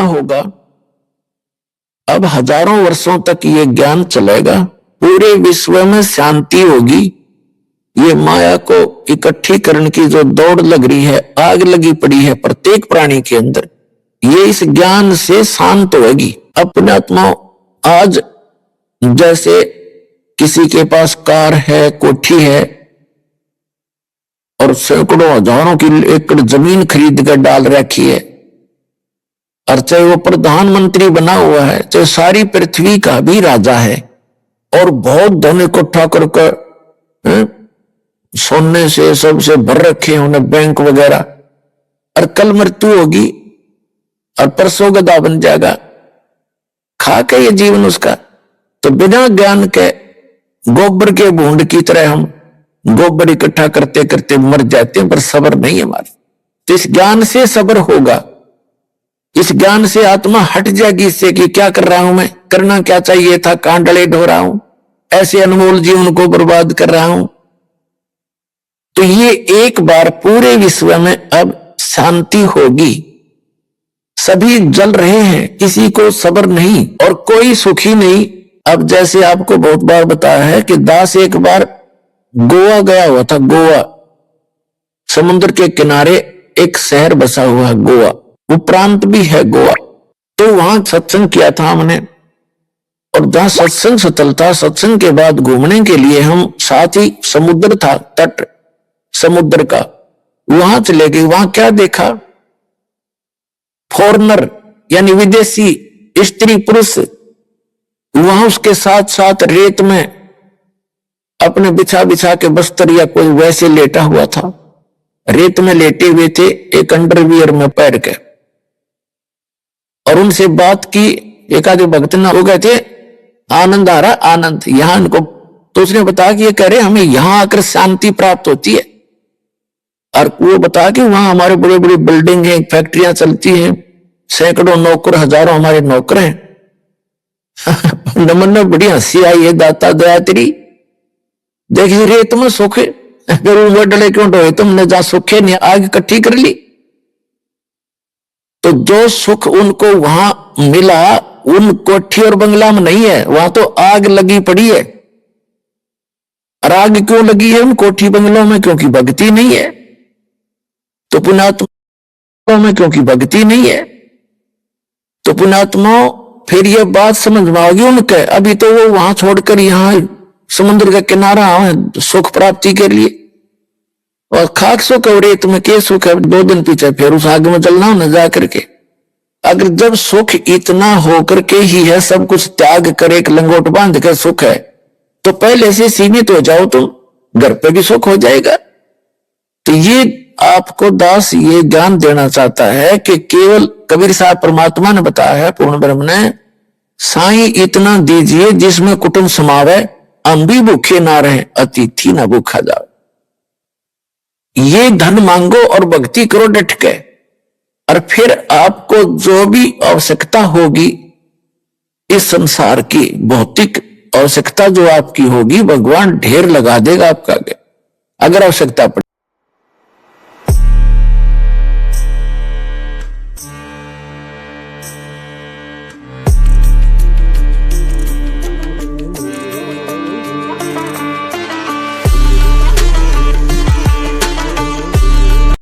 होगा। अब हजारों वर्षों तक ये ज्ञान चलेगा, पूरे विश्व में शांति होगी। ये माया को इकट्ठी करने की जो दौड़ लग रही है, आग लगी पड़ी है प्रत्येक प्राणी के अंदर, ये इस ज्ञान से शांत होगी। अपने आत्मा आज जैसे किसी के पास कार है, कोठी है और सैकड़ों हजारों की एकड़ जमीन खरीद कर डाल रखी है, और चाहे वो प्रधानमंत्री बना हुआ है, चाहे सारी पृथ्वी का भी राजा है और बहुत धन इकट्ठा करके सोने से सबसे भर रखे उन्हें बैंक वगैरह, और कल मृत्यु होगी और परसों गधा बन जाएगा, खा के ये जीवन उसका। तो बिना ज्ञान के गोबर के भूंड की तरह हम गोबर इकट्ठा करते करते मर जाते हैं, पर सब्र नहीं है हमारे। तो इस ज्ञान से सब्र होगा, इस ज्ञान से आत्मा हट जाएगी इससे कि क्या कर रहा हूं मैं, करना क्या चाहिए था, कहां डले ढो रहा हूं, ऐसे अनमोल जीवन को बर्बाद कर रहा हूं। तो ये एक बार पूरे विश्व में अब शांति होगी। सभी जल रहे हैं, किसी को सब्र नहीं और कोई सुखी नहीं। अब जैसे आपको बहुत बार बताया है कि दास एक बार गोवा गया हुआ था। गोवा समुद्र के किनारे एक शहर बसा हुआ है, गोवा, वो प्रांत भी है गोवा। तो वहां सत्संग किया था हमने, और जहां सत्संग स्थल था, सत्संग के बाद घूमने के लिए हम, साथ ही समुद्र था, तट समुद्र का, वहां चले गए। वहां क्या देखा, फॉरेनर यानी विदेशी स्त्री पुरुष वहां उसके साथ साथ रेत में अपने बिछा बिछा के बस्तर या कोई वैसे लेटा हुआ था, रेत में लेटे हुए थे एक अंडरवियर में पैर के, और उनसे बात की। एक आधे भक्त ना हो गए थे, आनंद आ रहा आनंद यहां इनको। तो उसने बताया कि ये कह रहे हमें यहां आकर शांति प्राप्त होती है, और वो बताया कि वहां हमारे बड़े बड़े बिल्डिंग है, फैक्ट्रियां चलती हैं, सैकड़ों नौकर, हजारों हमारे नौकर हैं। नमन में बड़ी हंसी आई है, दाता दया तेरी, देखिए रेत में सुख, फिर डले क्यों ढोए तुमने, जहां सुखे नहीं आग इकट्ठी कर ली। तो जो सुख उनको वहां मिला, उन कोठी और बंगला में नहीं है, वहां तो आग लगी पड़ी है। और आग क्यों लगी है उन कोठी बंगलों में, क्योंकि भक्ति नहीं है। तो पुण्यात्मा में क्योंकि भक्ति नहीं है, तो पुण्यात्मा फिर ये बात समझ में आ गई उनके। अभी तो वो वहां छोड़कर यहां समुद्र का किनारा है सुख प्राप्ति के लिए, और खाक सुख और रेत में के सुख है, 2 दिन पीछे फिर उस आग में चलना न जा करके। अगर जब सुख इतना होकर के ही है, सब कुछ त्याग कर एक लंगोट बांध कर सुख है, तो पहले से सीमित हो जाओ तुम, घर पे भी सुख हो जाएगा। तो ये आपको दास ये ज्ञान देना चाहता है कि केवल कबीर साहब परमात्मा ने बताया है, पूर्ण ब्रह्म ने, साईं इतना दीजिए जिसमें कुटुंब समावे, हम भी भूखे ना रहे, अतिथि ना भूखा जाए। ये धन मांगो और भक्ति करो डट के, और फिर आपको जो भी आवश्यकता होगी इस संसार की भौतिक आवश्यकता जो आपकी होगी, भगवान ढेर लगा देगा आपका। अगर आवश्यकता पड़े